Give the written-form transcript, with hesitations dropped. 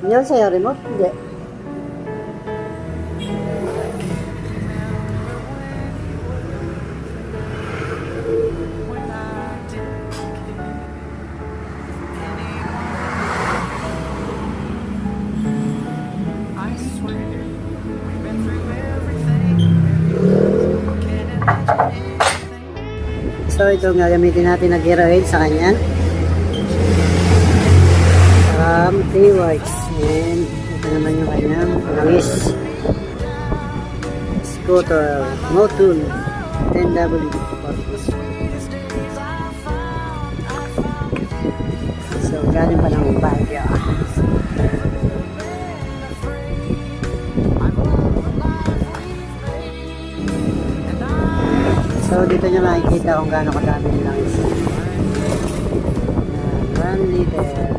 Yan sa'yo, remote? Hindi. So ito ang gagamitin natin na gear oil sa kanya. 3 works. And ito naman yung kanyang langis. Scooter Motul 10W. So galing pa ng Baguio. So dito nyo makikita kung gaano kadami nilang isa. 1 liter.